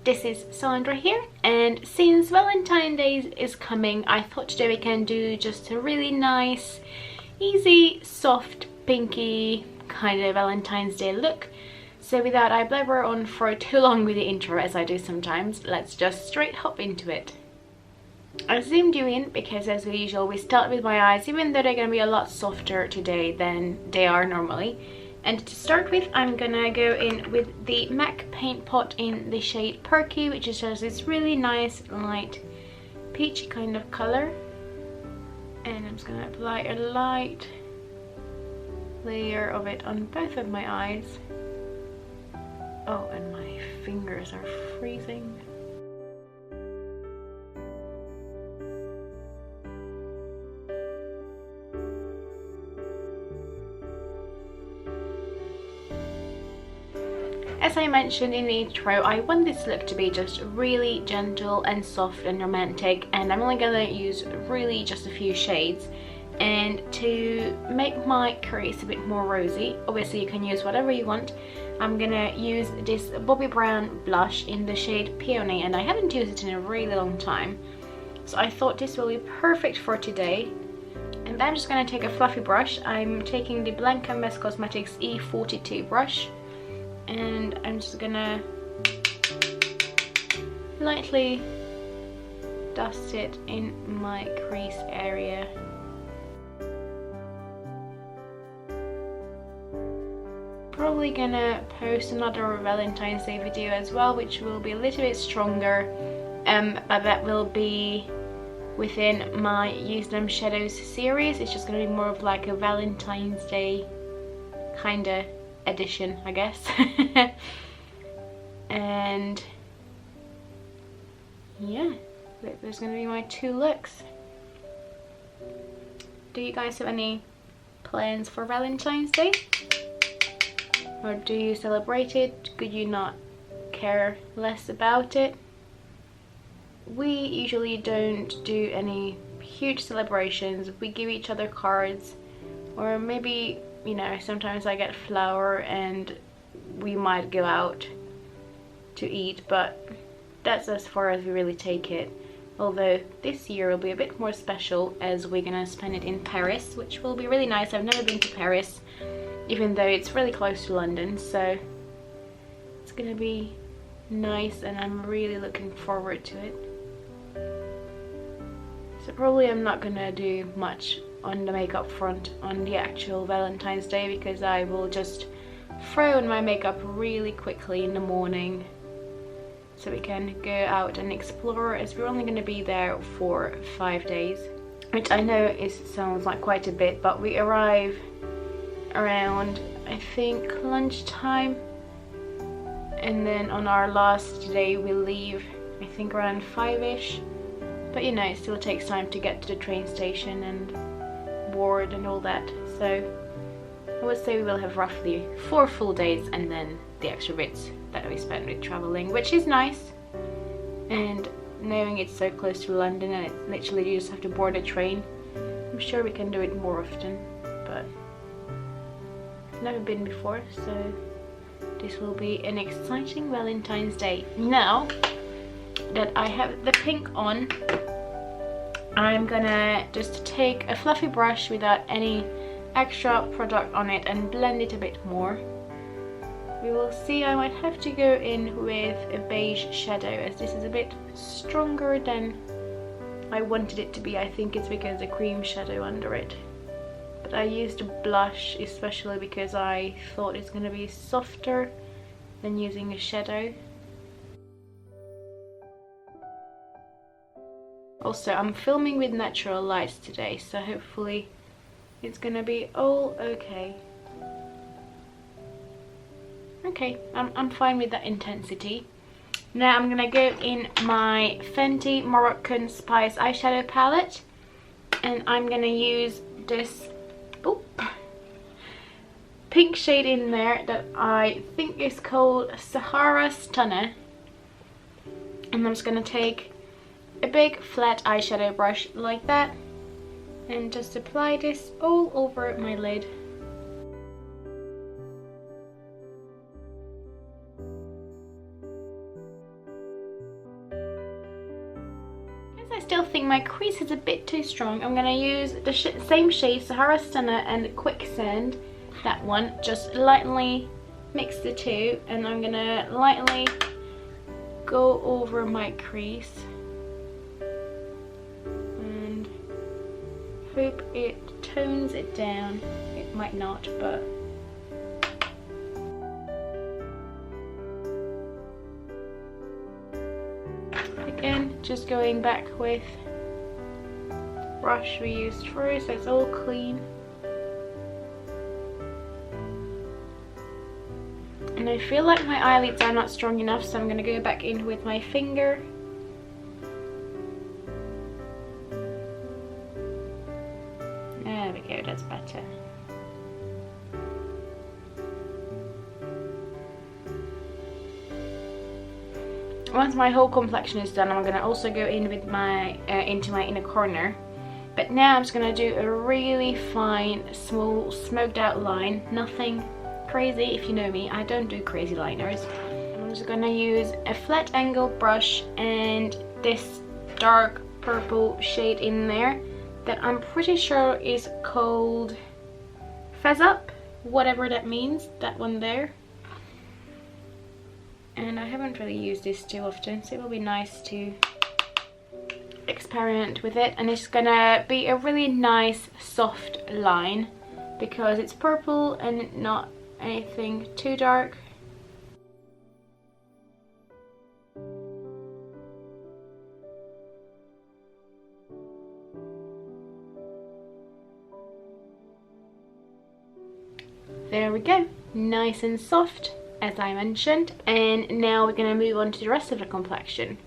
this is Sandra here, and since Valentine's Day is coming, I thought today we can do just a really nice, easy, soft, pinky kind of Valentine's Day look. So without I blabber on for too long with the intro, as I do sometimes, let's just straight hop into it. I zoomed you in because, as usual, we start with my eyes, even though they're going to be a lot softer today than they are normally. And to start with, I'm gonna go in with the MAC paint pot in the shade Perky, which is just this really nice light peachy kind of color. And I'm just gonna apply a light layer of it on both of my eyes. Oh, and my fingers are freezing. As I mentioned in the intro, I want this look to be just really gentle and soft and romantic, and I'm only gonna use really just a few shades. And to make my crease a bit more rosy, obviously you can use whatever you want, I'm gonna use this Bobbi Brown blush in the shade Peony, and I haven't used it in a really long time, so I thought this will be perfect for today. And I'm just gonna take a fluffy brush. I'm taking the Blanca Mess Cosmetics E42 brush, and I'm just gonna lightly dust it in my crease area. Probably gonna post another Valentine's Day video as well, which will be a little bit stronger, but that will be within my Use Them Shadows series. It's just gonna be more of like a Valentine's Day kinda edition, I guess. And yeah, there's gonna be my two looks. Do you guys have any plans for Valentine's Day? Or do you celebrate it? Could you not care less about it? We usually don't do any huge celebrations. We give each other cards, or maybe, you know, sometimes I get flour and we might go out to eat, but that's as far as we really take it. Although this year will be a bit more special, as we're gonna spend it in Paris, which will be really nice. I've never been to Paris, even though it's really close to London, so it's gonna be nice and I'm really looking forward to it. So probably I'm not gonna do much on the makeup front on the actual Valentine's Day, because I will just throw on my makeup really quickly in the morning so we can go out and explore, as we're only going to be there for 5 days, which I know sounds like quite a bit, but we arrive around, I think, lunchtime, and then on our last day we leave, I think, around 5ish, but you know, it still takes time to get to the train station and board and all that, so I would say we will have roughly 4 full days, and then the extra bits that we spend with traveling, which is nice. And knowing it's so close to London and it literally you just have to board a train, I'm sure we can do it more often, but I've never been before, so this will be an exciting Valentine's Day. Now that I have the pink on, I'm gonna just take a fluffy brush without any extra product on it and blend it a bit more. We will see. I might have to go in with a beige shadow, as this is a bit stronger than I wanted it to be. I think it's because the cream shadow under it, but I used a blush especially because I thought it's gonna be softer than using a shadow. Also, I'm filming with natural lights today, so hopefully it's gonna be all okay. Okay, I'm fine with that intensity. Now I'm gonna go in my Fenty Moroccan Spice eyeshadow palette, and I'm gonna use this pink shade in there that I think is called Sahara Stunner. And I'm just gonna take a big flat eyeshadow brush like that and just apply this all over my lid. still think my crease is a bit too strong, I'm gonna use the same shade, Sahara Stunner and Quicksand, that one, just lightly mix the two, and I'm gonna lightly go over my crease and hope it tones it down. It might not, but again, just going back with brush we used first, so it's all clean. And I feel like my eyelids are not strong enough, so I'm going to go back in with my finger. There we go, that's better. Once my whole complexion is done, I'm going to also go in with my into my inner corner. But now I'm just going to do a really fine, small, smoked out line. Nothing crazy. If you know me, I don't do crazy liners. I'm just going to use a flat angle brush and this dark purple shade in there that I'm pretty sure is called Fezz Up, whatever that means, that one there. And I haven't really used this too often, so it will be nice to experiment with it. And it's gonna be a really nice soft line because it's purple and not anything too dark. There we go, nice and soft as I mentioned. And now we're gonna move on to the rest of the complexion.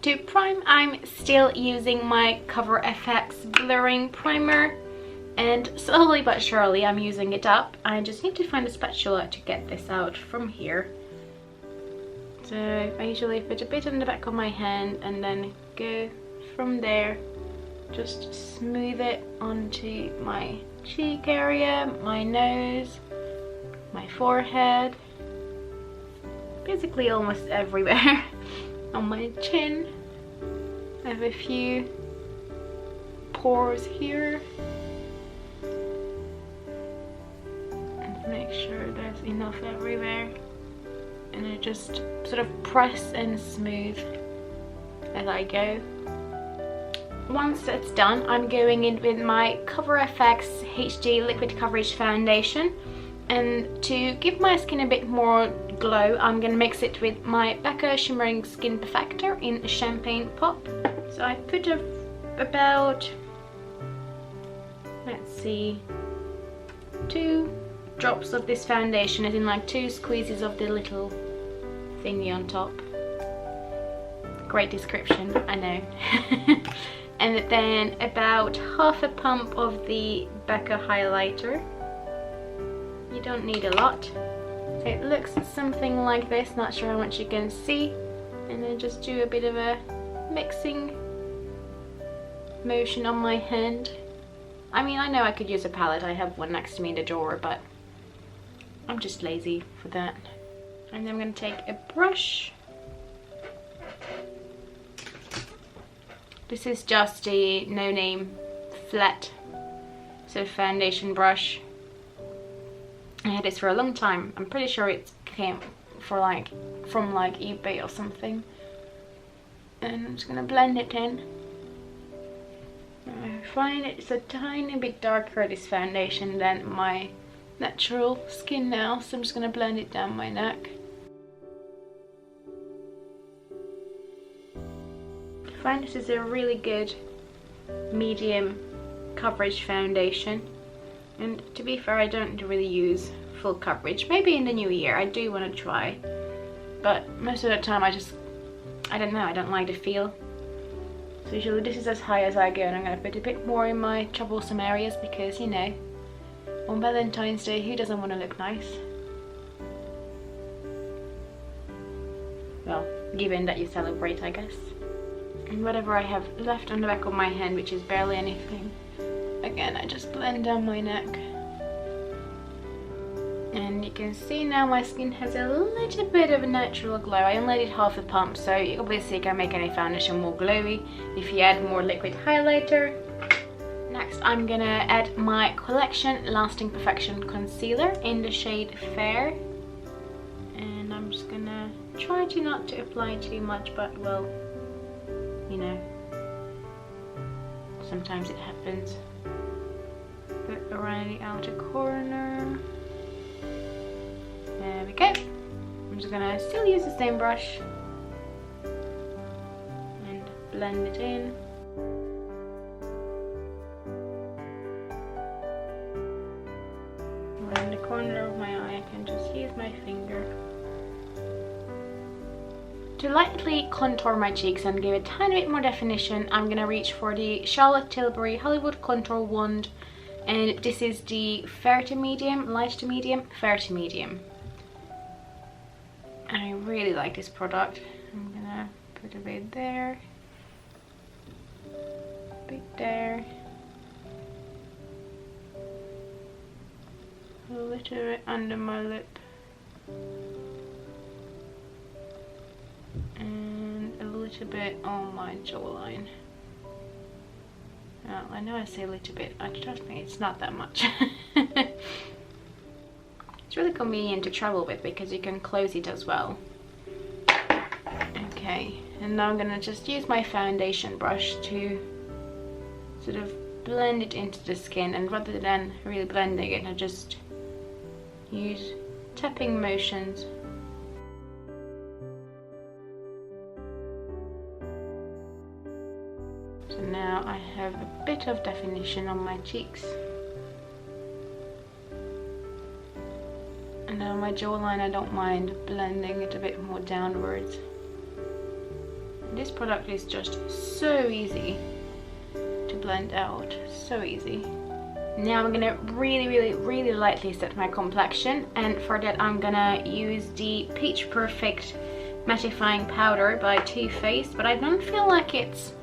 To prime, I'm still using my Cover FX blurring primer, and slowly but surely I'm using it up. I just need to find a spatula to get this out from here. So I usually put a bit on the back of my hand and then go from there, just smooth it onto my cheek area, my nose, my forehead, basically almost everywhere. On my chin, I have a few pores here, and make sure there's enough everywhere, and I just sort of press and smooth as I go. Once that's done, I'm going in with my Cover FX HD Liquid Coverage Foundation, and to give my skin a bit more glow, I'm going to mix it with my Becca Shimmering Skin Perfector in Champagne Pop. So I put about, let's see, 2 drops of this foundation, as in like 2 squeezes of the little thingy on top. Great description, I know. And then about half a pump of the Becca highlighter. You don't need a lot. So it looks something like this, not sure how much you can see. And then just do a bit of a mixing motion on my hand. I mean, I know I could use a palette, I have one next to me in the drawer, but I'm just lazy for that. And then I'm going to take a brush. This is just a no-name flat sort of foundation brush. I had this for a long time. I'm pretty sure it came from like eBay or something. And I'm just gonna blend it in. I find it's a tiny bit darker, this foundation, than my natural skin now, so I'm just gonna blend it down my neck. I find this is a really good medium coverage foundation. And to be fair, I don't really use full coverage. Maybe in the new year I do want to try, but most of the time I don't know, I don't like the feel. So usually this is as high as I go, and I'm going to put a bit more in my troublesome areas because, you know, on Valentine's Day, who doesn't want to look nice? Well, given that you celebrate, I guess. And whatever I have left on the back of my hand, which is barely anything, again, I just blend down my neck. And you can see now my skin has a little bit of a natural glow. I only did half a pump, so obviously you can make any foundation more glowy if you add more liquid highlighter. Next, I'm gonna add my Collection Lasting Perfection Concealer in the shade Fair. And I'm just gonna try to not to apply too much, but well, you know, sometimes it happens. Put around the outer corner. There we go. I'm just gonna still use the same brush and blend it in. Around the corner of my eye, I can just use my finger. To lightly contour my cheeks and give a tiny bit more definition, I'm gonna reach for the Charlotte Tilbury Hollywood Contour Wand, and this is the fair to medium, light to medium, fair to medium. I really like this product. I'm gonna put a bit there, a bit there, a little bit under my lip, and a little bit on my jawline. Well, I know I say a little bit, trust me, it's not that much. It's really convenient to travel with because you can close it as well. Okay, and now I'm gonna just use my foundation brush to sort of blend it into the skin, and rather than really blending it, I just use tapping motions. So now I have a bit of definition on my cheeks. And on my jawline, I don't mind blending it a bit more downwards. This product is just so easy to blend out, so easy. Now I'm gonna really lightly set my complexion, and for that I'm gonna use the Peach Perfect mattifying powder by Too Faced, but I don't feel like it's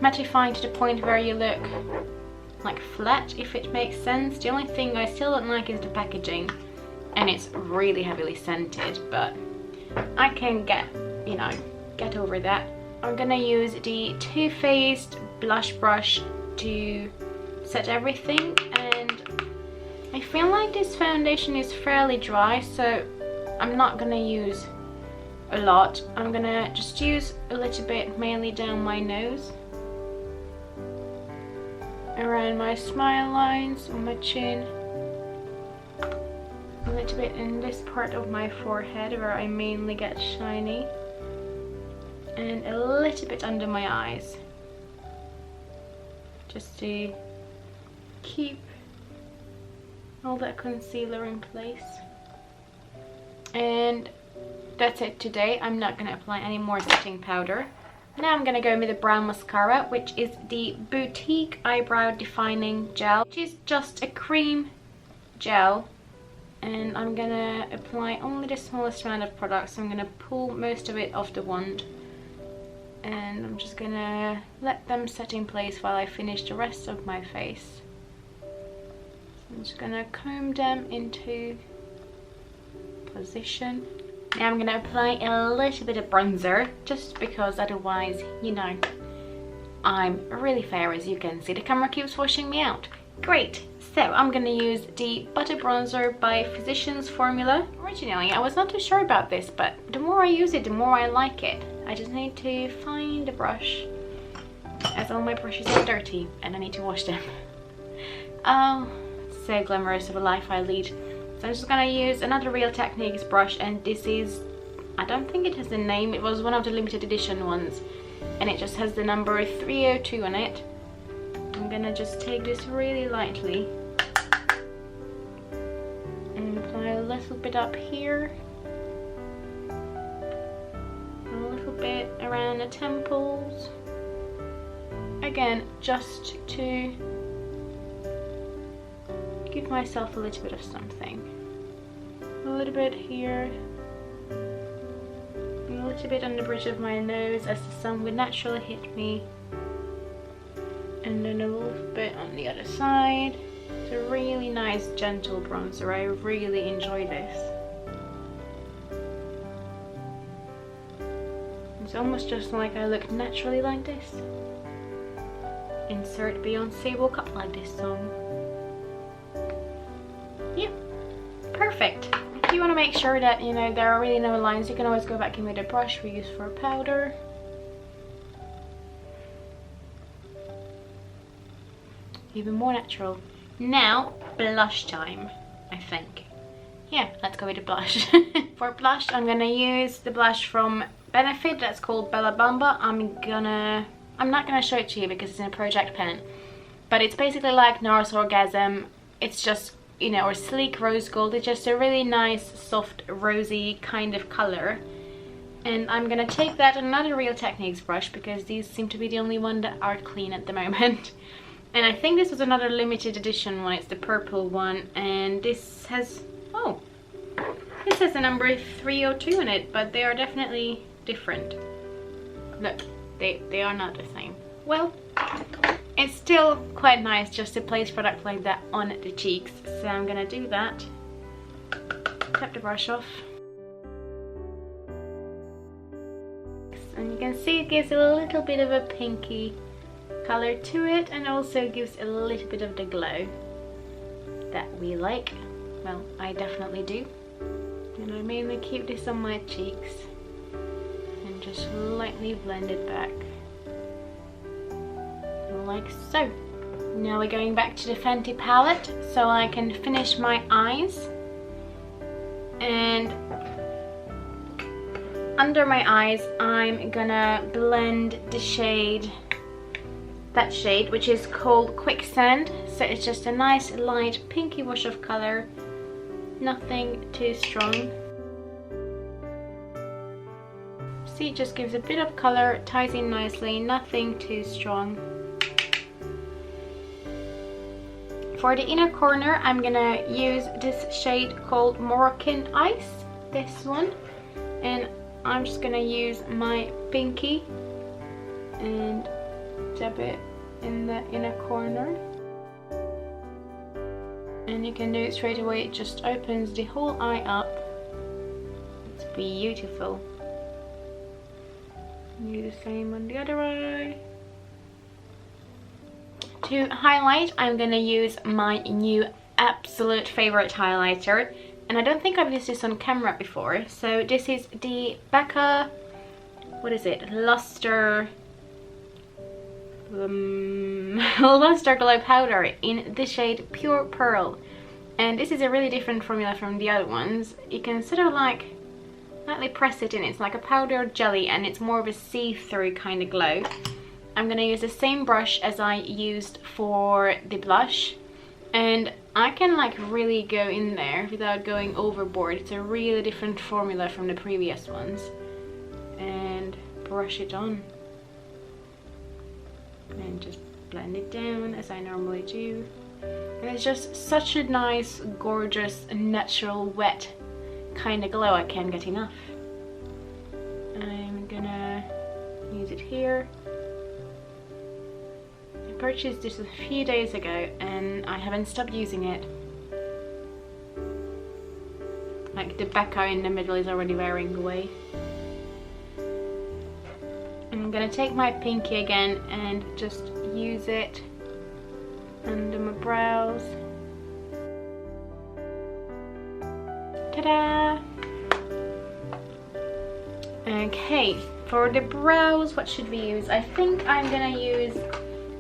mattifying to the point where you look like flat, if it makes sense. The only thing I still don't like is the packaging, and it's really heavily scented, but I can get over that. I'm gonna use the Too Faced blush brush to set everything, and I feel like this foundation is fairly dry, so I'm not gonna use a lot. I'm gonna just use a little bit mainly down my nose, around my smile lines, on my chin, a little bit in this part of my forehead where I mainly get shiny, and a little bit under my eyes, just to keep all that concealer in place. And that's it today. I'm not going to apply any more setting powder. Now I'm going to go with the brown mascara, which is the Boutique Eyebrow Defining Gel, which is just a cream gel. And I'm going to apply only the smallest amount of product, so I'm going to pull most of it off the wand. And I'm just going to let them set in place while I finish the rest of my face. So I'm just going to comb them into position. Now I'm going to apply a little bit of bronzer, just because otherwise, you know, I'm really fair, as you can see. The camera keeps washing me out. Great! So I'm going to use the Butter Bronzer by Physicians Formula. Originally, I was not too sure about this, but the more I use it, the more I like it. I just need to find a brush, as all my brushes are dirty and I need to wash them. Oh, so glamorous of a life I lead. So I'm just gonna use another Real Techniques brush, and this is, I don't think it has a name, it was one of the limited edition ones, and it just has the number 302 on it. I'm gonna just take this really lightly and apply a little bit up here, a little bit around the temples, again just to give myself a little bit of something. A little bit here, a little bit on the bridge of my nose as the sun would naturally hit me, and then a little bit on the other side. It's a really nice gentle bronzer. I really enjoy this. It's almost just like I look naturally like this. Insert Beyonce woke up like this song. Yeah, perfect. If you want to make sure that, you know, there are really no lines, you can always go back in with a brush we use for powder. Even more natural. Now, blush time, I think. Yeah, let's go with the blush. For blush, I'm gonna use the blush from Benefit that's called Bella Bamba. I'm not gonna show it to you because it's in a project pen, but it's basically like NARS Orgasm. It's just, you know, or Sleek Rose Gold. It's just a really nice, soft, rosy kind of color. And I'm gonna take that and another Real Techniques brush because these seem to be the only one that are clean at the moment. And I think this was another limited edition one. It's the purple one, and this has, oh, this has a number 302 in it, but they are definitely different. Look, they are not the same. Well, it's still quite nice just to place product like that on the cheeks, so I'm gonna do that. Tap the brush off. And you can see it gives a little bit of a pinky color to it, and also gives a little bit of the glow that we like. Well, I definitely do. And I mainly keep this on my cheeks and just lightly blend it back like so. Now we're going back to the Fenty palette so I can finish my eyes. And under my eyes I'm gonna blend the shade, that shade, which is called Quicksand. So it's just a nice light pinky wash of color, nothing too strong. See, it just gives a bit of color, ties in nicely, nothing too strong. For the inner corner, I'm gonna use this shade called Moroccan Ice, this one, and I'm just gonna use my pinky and dab it in the inner corner. And you can do it straight away, it just opens the whole eye up. It's beautiful. Do the same on the other eye. To highlight, I'm gonna use my new absolute favorite highlighter, and I don't think I've used this on camera before. So this is the Becca, what is it, Luster Glow Powder in the shade Pure Pearl. And this is a really different formula from the other ones. You can sort of like lightly press it in. It's like a powdered jelly, and it's more of a see-through kind of glow. I'm gonna use the same brush as I used for the blush, and I can like really go in there without going overboard. It's a really different formula from the previous ones. And brush it on and just blend it down as I normally do. And it's just such a nice, gorgeous, natural, wet kind of glow. I can't get enough. I'm gonna use it here. I purchased this a few days ago and I haven't stopped using it. Like the Becca in the middle is already wearing away. And I'm gonna take my pinky again and just use it under my brows. Ta-da! Okay, for the brows, what should we use? I think I'm gonna use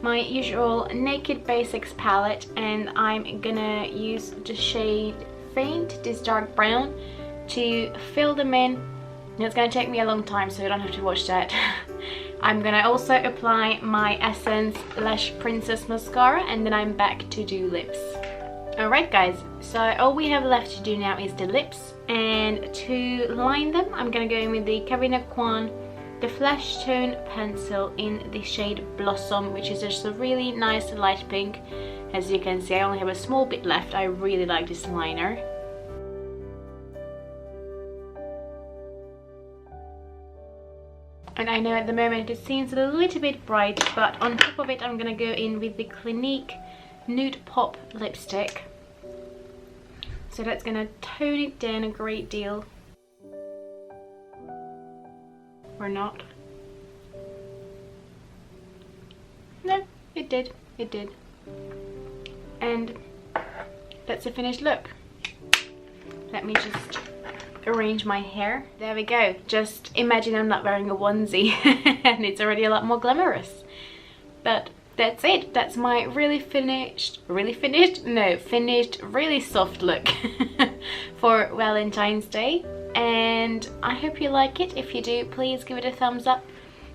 my usual Naked Basics palette, and I'm gonna use the shade Faint, this dark brown, to fill them in. And it's gonna take me a long time, so you don't have to watch that. I'm gonna also apply my Essence Lash Princess mascara, and then I'm back to do lips. Alright guys, so all we have left to do now is the lips, and to line them I'm gonna go in with the Kevyn Aucoin, the Flesh Tone pencil in the shade Blossom, which is just a really nice light pink. As you can see, I only have a small bit left. I really like this liner. And I know at the moment it seems a little bit bright, but on top of it I'm gonna go in with the Clinique Nude Pop lipstick. So that's gonna tone it down a great deal. Or not. No, it did. It did. And that's the finished look. Let me just arrange my hair. There we go. Just imagine I'm not wearing a onesie and it's already a lot more glamorous. But that's it. That's my finished, really soft look for Valentine's Day. And I hope you like it. If you do, please give it a thumbs up.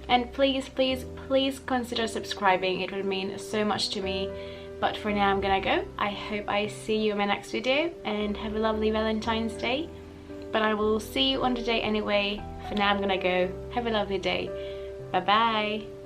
And please, please, please consider subscribing. It would mean so much to me. But for now, I'm gonna go. I hope I see you in my next video, and have a lovely Valentine's Day. But I will see you on the day anyway. For now, I'm gonna go. Have a lovely day. Bye bye.